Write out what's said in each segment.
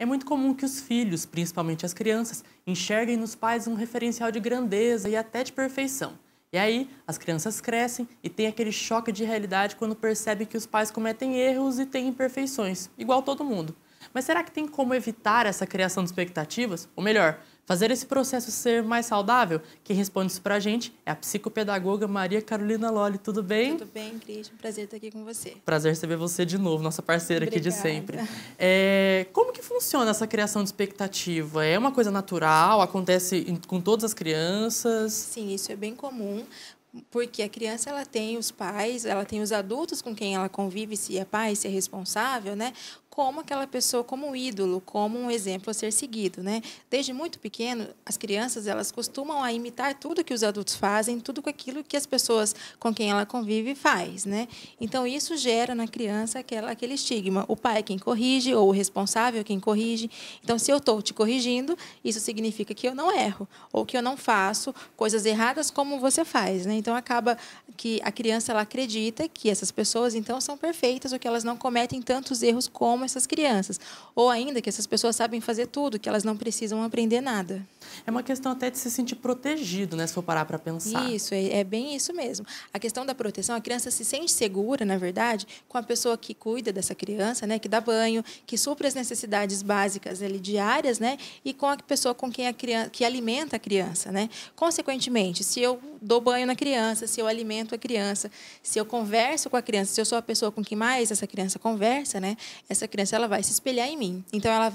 É muito comum que os filhos, principalmente as crianças, enxerguem nos pais um referencial de grandeza e até de perfeição. E aí, as crianças crescem e têm aquele choque de realidade quando percebem que os pais cometem erros e têm imperfeições, igual todo mundo. Mas será que tem como evitar essa criação de expectativas? Ou melhor, fazer esse processo ser mais saudável? Quem responde isso pra gente é a psicopedagoga Maria Carolina Lolli. Tudo bem? Tudo bem, Cristian. Prazer estar aqui com você. Prazer receber você de novo, nossa parceira aqui de sempre. Como que funciona essa criação de expectativa? É uma coisa natural? Acontece com todas as crianças? Sim, isso é bem comum. Porque a criança ela tem os pais, ela tem os adultos com quem ela convive, se é pai, se é responsável, né? Como aquela pessoa, como um ídolo, como um exemplo a ser seguido, né? Desde muito pequeno, as crianças elas costumam a imitar tudo que os adultos fazem, tudo com aquilo que as pessoas com quem ela convive faz, né? Então isso gera na criança aquele estigma. O pai é quem corrige ou o responsável é quem corrige. Então se eu estou te corrigindo, isso significa que eu não erro ou que eu não faço coisas erradas como você faz, né? Então acaba que a criança ela acredita que essas pessoas então são perfeitas ou que elas não cometem tantos erros como essas crianças, ou ainda que essas pessoas sabem fazer tudo, que elas não precisam aprender nada. É uma questão até de se sentir protegido, né, se for parar para pensar. Isso, é bem isso mesmo. A questão da proteção, a criança se sente segura, na verdade, com a pessoa que cuida dessa criança, né, que dá banho, que supre as necessidades básicas ali, diárias, né, e com a pessoa com quem a criança, que alimenta a criança, né. Consequentemente, se eu dou banho na criança, se eu alimento a criança, se eu converso com a criança, se eu sou a pessoa com quem mais essa criança conversa, né, essa criança ela vai se espelhar em mim. Então ela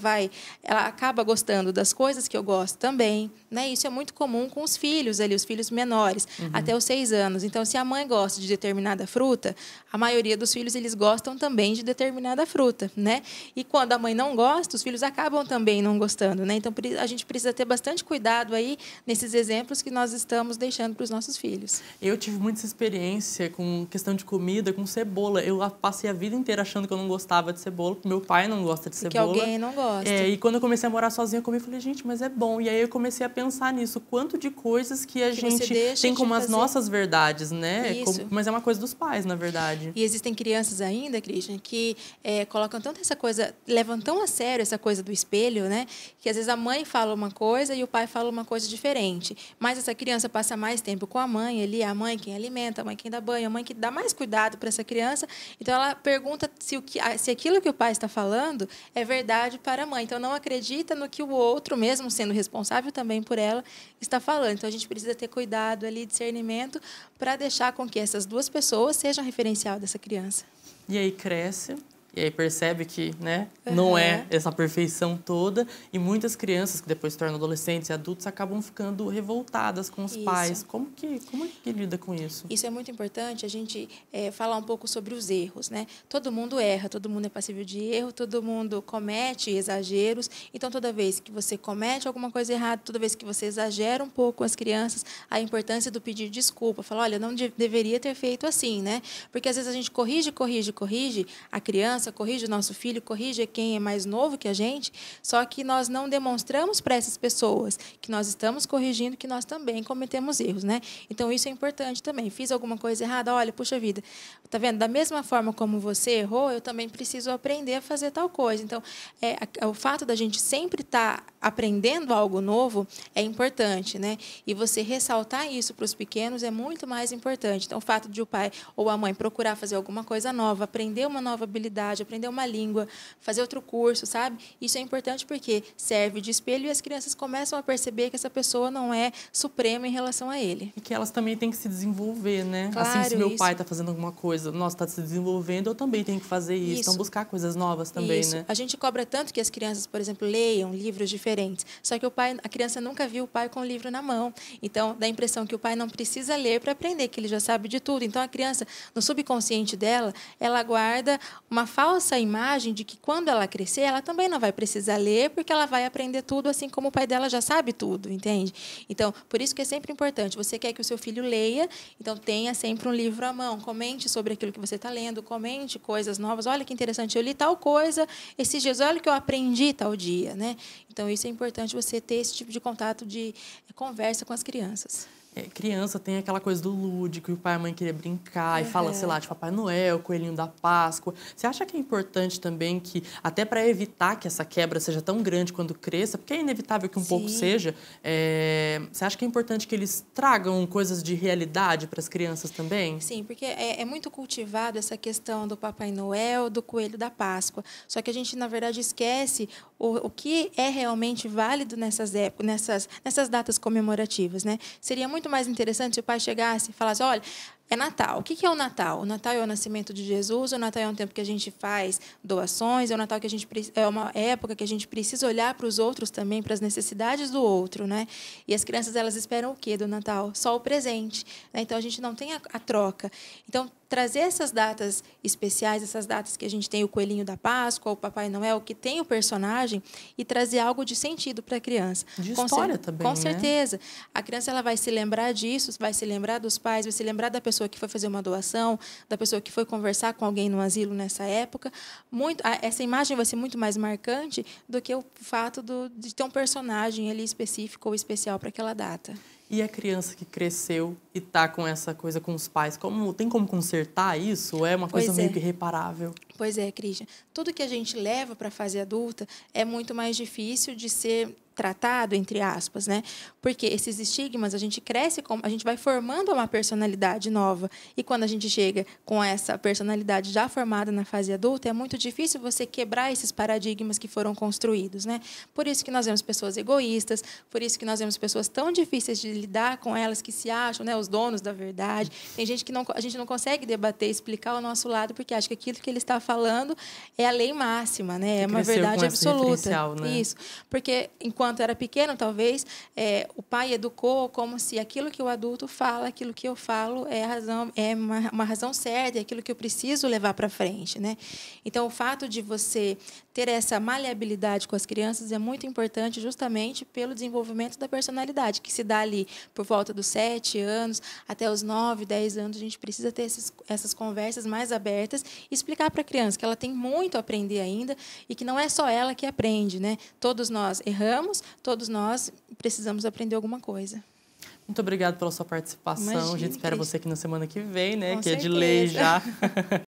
acaba gostando das coisas que eu gosto também, né? Isso é muito comum com os filhos ali, os filhos menores, até os 6 anos. Então se a mãe gosta de determinada fruta, a maioria dos filhos eles gostam também de determinada fruta, né? E quando a mãe não gosta, os filhos acabam também não gostando, né? Então a gente precisa ter bastante cuidado aí nesses exemplos que nós estamos deixando para os nossos filhos. Eu tive muita experiência com questão de comida, com cebola. Eu passei a vida inteira achando que eu não gostava de cebola, porque meu pai não gosta de cebola. Que alguém não gosta. E quando eu comecei a morar sozinha, eu falei, gente, mas é bom. E aí eu comecei a pensar nisso, quanto de coisas que a gente tem como as nossas verdades, né? Mas é uma coisa dos pais, na verdade. E existem crianças ainda, Christian, que colocam tanto essa coisa, levam tão a sério essa coisa do espelho, né? Que às vezes a mãe fala uma coisa e o pai fala uma coisa diferente. Mas essa criança passa mais tempo com a mãe, ali a mãe quem alimenta, a mãe quem dá banho, a mãe que dá mais cuidado para essa criança. Então ela pergunta se aquilo que o pai está falando é verdade para a mãe. Então não acredita no que o outro, mesmo sendo responsável também por ela, está falando. Então a gente precisa ter cuidado ali, discernimento, para deixar com que essas duas pessoas sejam referencial dessa criança. E aí cresce, e aí percebe que, né, não é essa perfeição toda. E muitas crianças que depois se tornam adolescentes e adultos acabam ficando revoltadas com os pais. Como que lida com isso? Isso é muito importante, a gente falar um pouco sobre os erros, né? Todo mundo erra, todo mundo é passível de erro, todo mundo comete exageros. Então, toda vez que você comete alguma coisa errada, toda vez que você exagera um pouco com as crianças, a importância do pedir desculpa. Falar, olha, não deveria ter feito assim, né? Porque às vezes a gente corrige a criança, corrige o nosso filho, corrige quem é mais novo que a gente, só que nós não demonstramos para essas pessoas que nós estamos corrigindo, que nós também cometemos erros, né? Então, isso é importante também. Fiz alguma coisa errada, olha, puxa vida, tá vendo? Da mesma forma como você errou, eu também preciso aprender a fazer tal coisa. Então, o fato da gente sempre estar aprendendo algo novo é importante, né? E você ressaltar isso para os pequenos é muito mais importante. Então, o fato de o pai ou a mãe procurar fazer alguma coisa nova, aprender uma nova habilidade, aprender uma língua, fazer outro curso, sabe? Isso é importante porque serve de espelho e as crianças começam a perceber que essa pessoa não é suprema em relação a ele. E que elas também têm que se desenvolver, né? Claro, assim, se meu pai está fazendo alguma coisa, nossa, está se desenvolvendo, eu também tenho que fazer isso. Então, buscar coisas novas também, né? A gente cobra tanto que as crianças, por exemplo, leiam livros diferentes. Só que a criança nunca viu o pai com o livro na mão. Então, dá a impressão que o pai não precisa ler para aprender, que ele já sabe de tudo. Então, a criança, no subconsciente dela, ela guarda uma falsa imagem de que quando ela crescer, ela também não vai precisar ler, porque ela vai aprender tudo, assim como o pai dela já sabe tudo, entende? Então, por isso que é sempre importante. Você quer que o seu filho leia, então tenha sempre um livro à mão. Comente sobre aquilo que você está lendo, comente coisas novas. Olha que interessante, eu li tal coisa esses dias, olha o que eu aprendi tal dia, né? Então, isso é importante você ter esse tipo de contato, de conversa com as crianças. Criança tem aquela coisa do lúdico, que o pai e a mãe queriam brincar, e fala, sei Aham. lá, de Papai Noel, Coelhinho da Páscoa. Você acha que é importante também que, até para evitar que essa quebra seja tão grande quando cresça, porque é inevitável que um pouco Sim. seja, você acha que é importante que eles tragam coisas de realidade para as crianças também? Sim, porque é muito cultivado essa questão do Papai Noel, do Coelho da Páscoa. Só que a gente, na verdade, esquece o que é realmente válido nessas épocas, nessas datas comemorativas, né? Seria muito mais interessante se o pai chegasse e falasse, olha, é Natal. O que é o Natal? O Natal é o nascimento de Jesus, o Natal é um tempo que a gente faz doações, é o Natal que a gente é uma época que a gente precisa olhar para os outros também, para as necessidades do outro, né? E as crianças, elas esperam o quê do Natal? Só o presente, né? Então a gente não tem a troca. Então trazer essas datas especiais, essas datas que a gente tem o Coelhinho da Páscoa, o Papai Noel, que tem o personagem, e trazer algo de sentido para a criança. De história também, com né? certeza. A criança, ela vai se lembrar disso, vai se lembrar dos pais, vai se lembrar da pessoa que foi fazer uma doação, da pessoa que foi conversar com alguém no asilo nessa época. Essa imagem vai ser muito mais marcante do que o fato de ter um personagem ali específico ou especial para aquela data. E a criança que cresceu e tá com essa coisa com os pais, tem como consertar isso? Ou é uma coisa meio que irreparável? Pois é, Cristian. Tudo que a gente leva para a fase adulta é muito mais difícil de ser tratado, entre aspas, né? Porque esses estigmas, a gente cresce, a gente vai formando uma personalidade nova. E quando a gente chega com essa personalidade já formada na fase adulta, é muito difícil você quebrar esses paradigmas que foram construídos, né? Por isso que nós vemos pessoas egoístas, por isso que nós vemos pessoas tão difíceis de lidar com elas, que se acham, né, os donos da verdade. Tem gente que a gente não consegue debater, explicar o nosso lado, porque acha que aquilo que ele está falando é a lei máxima, né? É uma verdade absoluta. Né? Isso. Porque enquanto era pequeno, talvez, o pai educou como se aquilo que o adulto fala, aquilo que eu falo é uma razão certa, é aquilo que eu preciso levar para frente, né? Então, o fato de você ter essa maleabilidade com as crianças é muito importante justamente pelo desenvolvimento da personalidade, que se dá ali por volta dos 7 anos até os 9, 10 anos. A gente precisa ter essas conversas mais abertas e explicar para a criança que ela tem muito a aprender ainda e que não é só ela que aprende, né? Todos nós erramos, todos nós precisamos aprender alguma coisa. Muito obrigada pela sua participação. Imagine, a gente espera Cris. você aqui na semana que vem, né? Com que certeza. É de lei já.